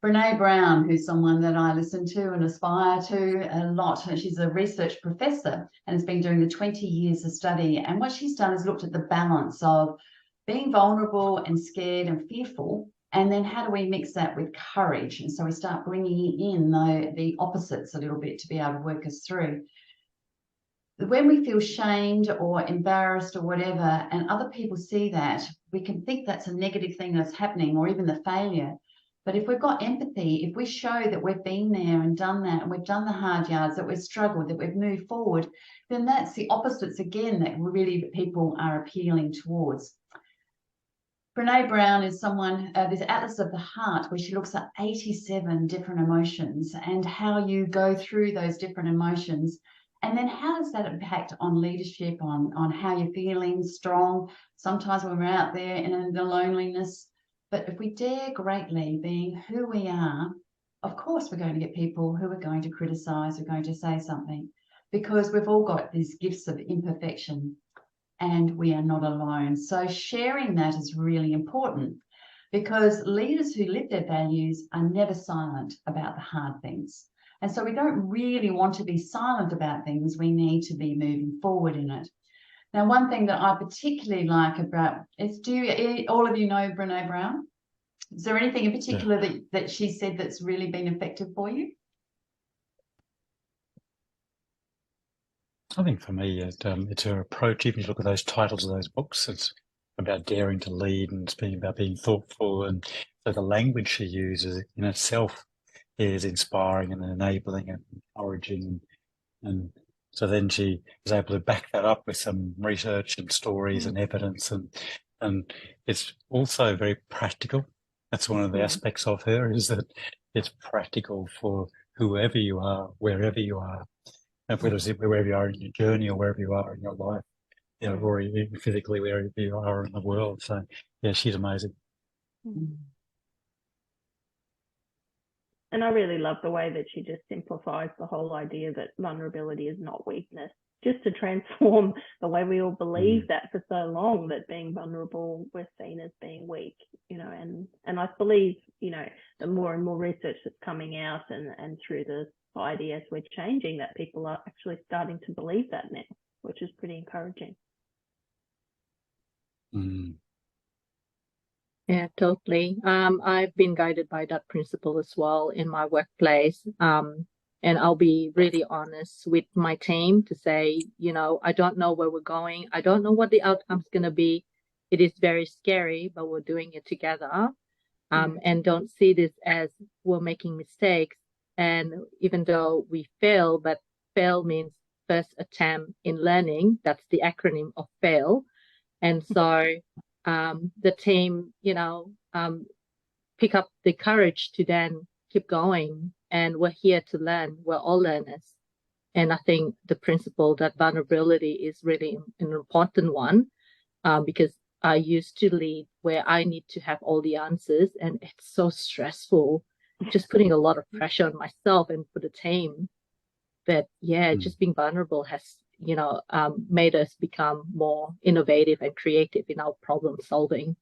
Brené Brown, who's someone that I listen to and aspire to a lot. She's a research professor and has been doing the 20 years of study. And what she's done is looked at the balance of being vulnerable and scared and fearful. And then how do we mix that with courage? And so we start bringing in the opposites a little bit to be able to work us through. When we feel shamed or embarrassed or whatever, and other people see that, we can think that's a negative thing that's happening, or even the failure. But if we've got empathy, if we show that we've been there and done that, and we've done the hard yards, that we've struggled, that we've moved forward, then that's the opposites again that really people are appealing towards. Brené Brown is someone, this Atlas of the Heart, where she looks at 87 different emotions and how you go through those different emotions. And then how does that impact on leadership, on how you're feeling strong? Sometimes when we're out there in the loneliness. But if we dare greatly being who we are, of course we're going to get people who are going to criticize, who are going to say something, because we've all got these gifts of imperfection and we are not alone. So sharing that is really important, because leaders who live their values are never silent about the hard things. And so we don't really want to be silent about things. We need to be moving forward in it. Now, one thing that I particularly like about is, all of you know Brené Brown? Is there anything in particular that she said that's really been effective for you? I think for me, it's her approach. Even if you look at those titles of those books, it's about daring to lead and speaking about being thoughtful. And so the language she uses in itself is inspiring and enabling and encouraging. And so then she is able to back that up with some research and stories and evidence. And it's also very practical. That's one of the aspects of her, is that it's practical for whoever you are, wherever you are. Wherever you are in your journey or wherever you are in your life, or even physically wherever you are in the world. So, yeah, she's amazing. And I really love the way that she just simplifies the whole idea that vulnerability is not weakness, just to transform the way we all believe that for so long, that being vulnerable we're seen as being weak, and I believe, the more and more research that's coming out and through the society as we're changing, that people are actually starting to believe that now, which is pretty encouraging. Yeah, totally. I've been guided by that principle as well in my workplace. And I'll be really honest with my team to say, I don't know where we're going. I don't know what the outcome's going to be. It is very scary, but we're doing it together. And don't see this as we're making mistakes. And even though we fail, but fail means first attempt in learning. That's the acronym of FAIL. And so the team, pick up the courage to then keep going. And we're here to learn. We're all learners. And I think the principle that vulnerability is really an important one, because I used to lead where I need to have all the answers, and it's so stressful, just putting a lot of pressure on myself and for the team. But just being vulnerable has, made us become more innovative and creative in our problem solving.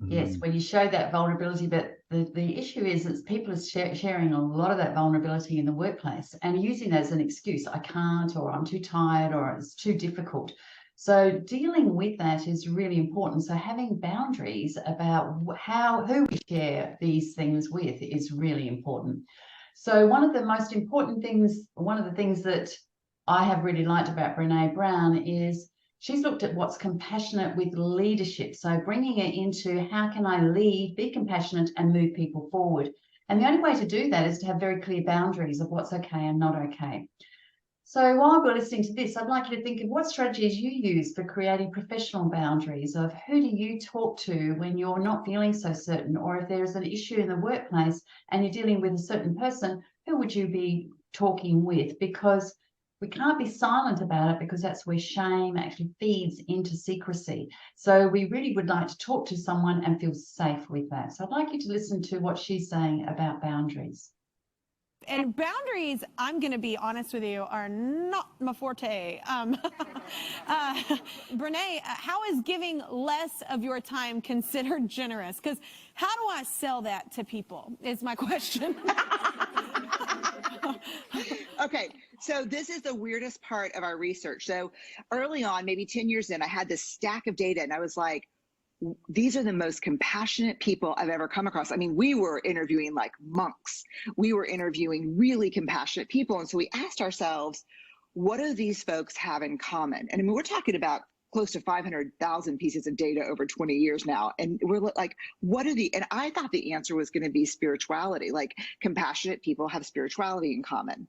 Yes, when you show that vulnerability, but the issue is that people are sharing a lot of that vulnerability in the workplace and using that as an excuse. I can't, or I'm too tired, or it's too difficult. So dealing with that is really important. So having boundaries about who we share these things with is really important. So one of the things that I have really liked about Brené Brown is she's looked at what's compassionate with leadership. So bringing it into how can I lead, be compassionate, and move people forward. And the only way to do that is to have very clear boundaries of what's okay and not okay. So while we're listening to this, I'd like you to think of what strategies you use for creating professional boundaries, of who do you talk to when you're not feeling so certain, or if there's an issue in the workplace and you're dealing with a certain person, who would you be talking with? Because we can't be silent about it, because that's where shame actually feeds into secrecy. So we really would like to talk to someone and feel safe with that. So I'd like you to listen to what she's saying about boundaries. And boundaries, I'm going to be honest with you, are not my forte. Brené, how is giving less of your time considered generous? Because how do I sell that to people is my question. Okay, so this is the weirdest part of our research. So early on, maybe 10 years in, I had this stack of data and I was like, these are the most compassionate people I've ever come across. I mean, we were interviewing like monks. We were interviewing really compassionate people. And so we asked ourselves, what do these folks have in common? And I mean, we're talking about close to 500,000 pieces of data over 20 years now. And we're like, and I thought the answer was going to be spirituality, like compassionate people have spirituality in common.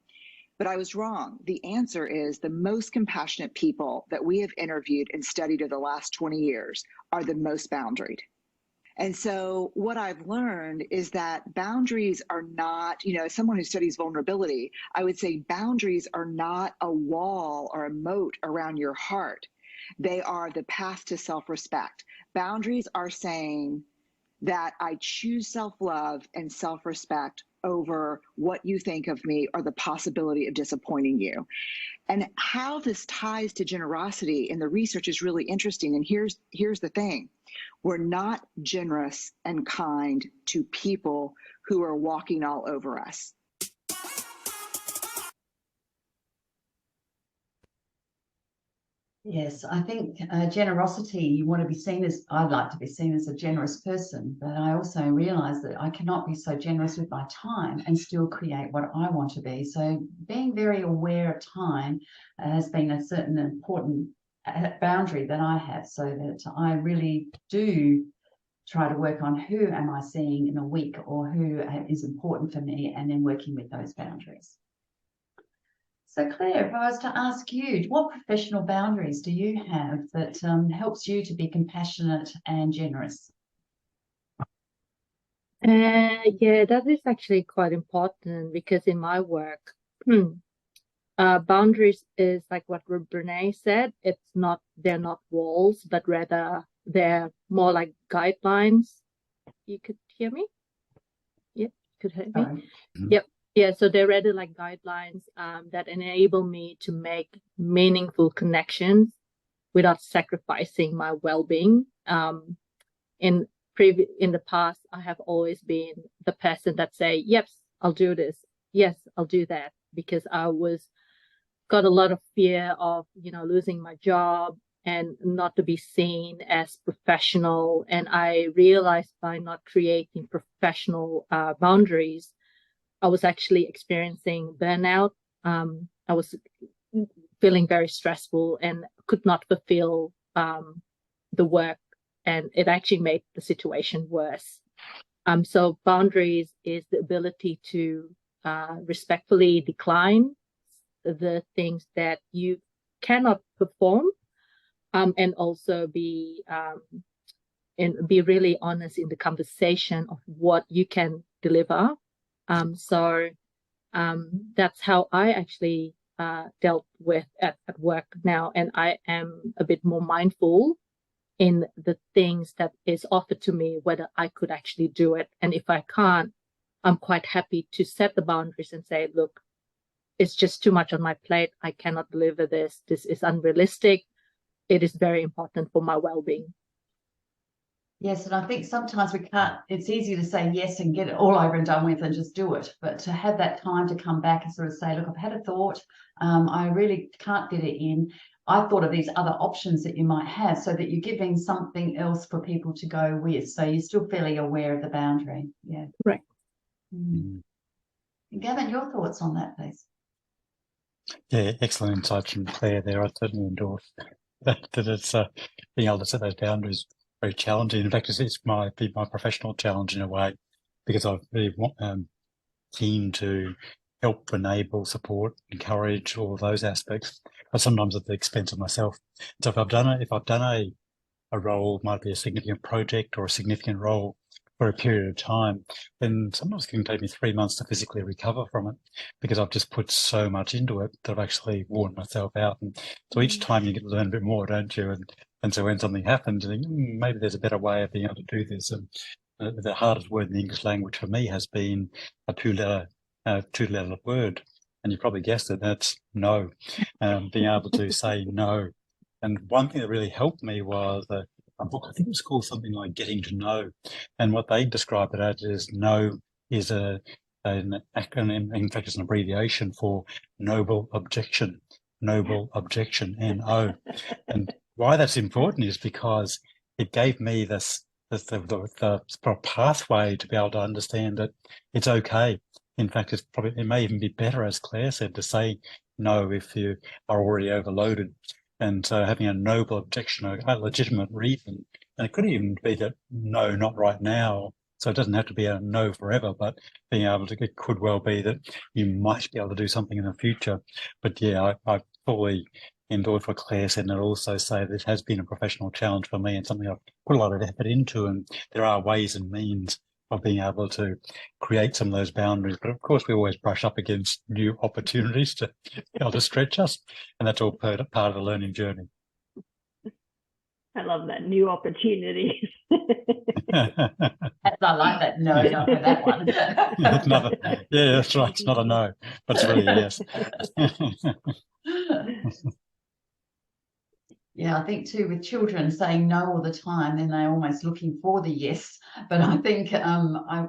But I was wrong. The answer is the most compassionate people that we have interviewed and studied over the last 20 years are the most boundaried. And so what I've learned is that boundaries are not, as someone who studies vulnerability, I would say boundaries are not a wall or a moat around your heart. They are the path to self-respect. Boundaries are saying that I choose self-love and self-respect over what you think of me or the possibility of disappointing you. And how this ties to generosity in the research is really interesting. And here's the thing. We're not generous and kind to people who are walking all over us. Yes, I think generosity, you want to be seen as, I'd like to be seen as a generous person, but I also realize that I cannot be so generous with my time and still create what I want to be. So being very aware of time has been a certain important boundary that I have, so that I really do try to work on who am I seeing in a week or who is important for me, and then working with those boundaries. So Claire, if I was to ask you, what professional boundaries do you have that helps you to be compassionate and generous? Yeah, that is actually quite important, because in my work, boundaries is like what Brené said. They're not walls, but rather they're more like guidelines. You could hear me? Yeah, you could hear me? Yep. Yeah, so they're rather like guidelines that enable me to make meaningful connections without sacrificing my well-being. In the past, I have always been the person that say, "Yes, I'll do this. Yes, I'll do that," because I got a lot of fear of losing my job and not to be seen as professional. And I realized by not creating professional boundaries, I was actually experiencing burnout. I was feeling very stressful and could not fulfill the work, and it actually made the situation worse. So boundaries is the ability to respectfully decline the things that you cannot perform, and also be really honest in the conversation of what you can deliver. So that's how I actually dealt with at work now. And I am a bit more mindful in the things that is offered to me, whether I could actually do it. And if I can't, I'm quite happy to set the boundaries and say, look, it's just too much on my plate. I cannot deliver this. This is unrealistic. It is very important for my well-being. Yes, and I think sometimes we can't, it's easy to say yes and get it all over and done with and just do it. But to have that time to come back and sort of say, look, I've had a thought. I really can't get it in. I thought of these other options that you might have, so that you're giving something else for people to go with. So you're still fairly aware of the boundary. Yeah. Right. Gavin, your thoughts on that, please? Yeah, excellent insights from Claire there. I certainly endorse that it's being able to set those boundaries very challenging. In fact, it's my professional challenge in a way, because I've really keen to help, enable, support, encourage all of those aspects, but sometimes at the expense of myself. So if I've done a role, might be a significant project or a significant role for a period of time, then sometimes it can take me 3 months to physically recover from it, because I've just put so much into it that I've actually worn myself out. And so each time you get to learn a bit more, don't you? And so when something happens, you think, maybe there's a better way of being able to do this. And the hardest word in the English language for me has been a two-letter two-letter word. And you probably guessed it, that's no. Being able to say no. And one thing that really helped me was a book, I think it was called something like Getting to Know. And what they describe it as is no is an acronym, in fact, it's an abbreviation for noble objection. Noble objection, NO. And why that's important is because it gave me the pathway to be able to understand that it's okay. In fact, it may even be better, as Claire said, to say no if you are already overloaded. And so having a noble objection, a legitimate reason, and it could even be that no, not right now. So it doesn't have to be a no forever, but being able to, it could well be that you might be able to do something in the future. But yeah, I fully endorse what Claire said, and I'd also say that it has been a professional challenge for me and something I've put a lot of effort into, and there are ways and means of being able to create some of those boundaries. But of course, we always brush up against new opportunities to be able to stretch us, and that's all part of the learning journey. I love that, new opportunities. I like that. No, not for that one. Yeah, that's right. It's not a no, but it's really a yes. Yeah, I think too with children saying no all the time, then they're almost looking for the yes. But I think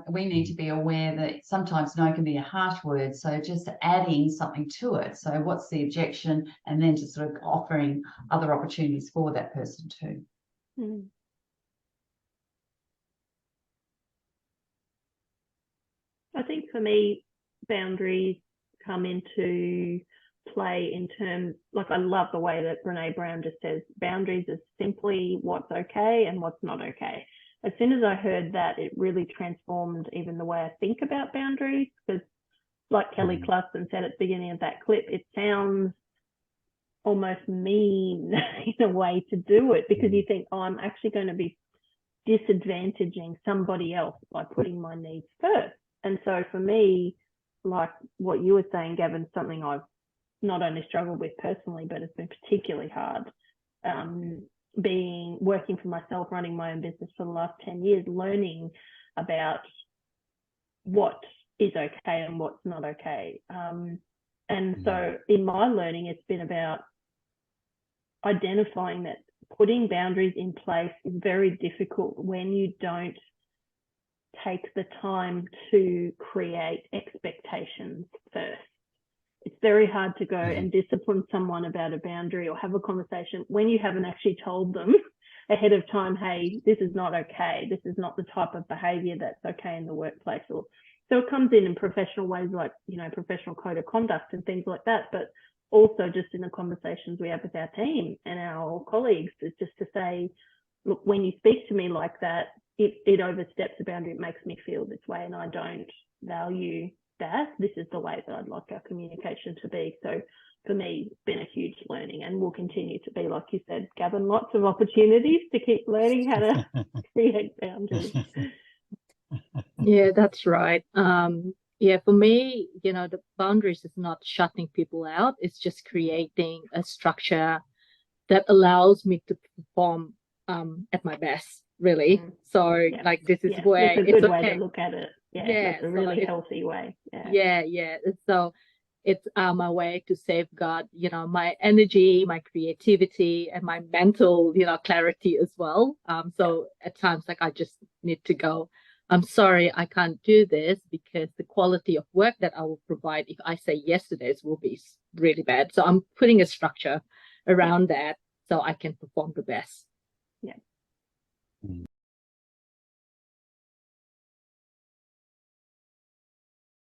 we need to be aware that sometimes no can be a harsh word. So just adding something to it. So what's the objection? And then just sort of offering other opportunities for that person too. Mm. I think for me, boundaries come into play in terms, like I love the way that Brené Brown just says boundaries is simply what's okay and what's not okay. As soon as I heard that, it really transformed even the way I think about boundaries, because like Kelly Clarkson said at the beginning of that clip, it sounds almost mean in a way to do it, because you think, oh, I'm actually going to be disadvantaging somebody else by putting my needs first. And so for me, like what you were saying, Gavin, something I've not only struggled with personally, but it's been particularly hard, working for myself, running my own business for the last 10 years, learning about what is okay and what's not okay. And so in my learning, it's been about identifying that putting boundaries in place is very difficult when you don't take the time to create expectations first. It's very hard to go and discipline someone about a boundary or have a conversation when you haven't actually told them ahead of time, hey, this is not okay. This is not the type of behavior that's okay in the workplace. Or so it comes in professional ways like, you know, professional code of conduct and things like that, but also just in the conversations we have with our team and our colleagues, is just to say, look, when you speak to me like that, it oversteps the boundary. It makes me feel this way and I don't value that. This is the way that I'd like our communication to be. So for me, it's been a huge learning and will continue to be, like you said, Gavin, lots of opportunities to keep learning how to create boundaries. Yeah, that's right. Yeah, for me, you know, the boundaries is not shutting people out. It's just creating a structure that allows me to perform at my best, really. So like this is where it's a good way to look at it. Yeah, that's a really healthy way. Yeah. So it's my way to safeguard, you know, my energy, my creativity, and my mental, you know, clarity as well. So at times, like I just need to go, I'm sorry, I can't do this because the quality of work that I will provide if I say yes to this will be really bad. So I'm putting a structure around that so I can perform the best. Yeah,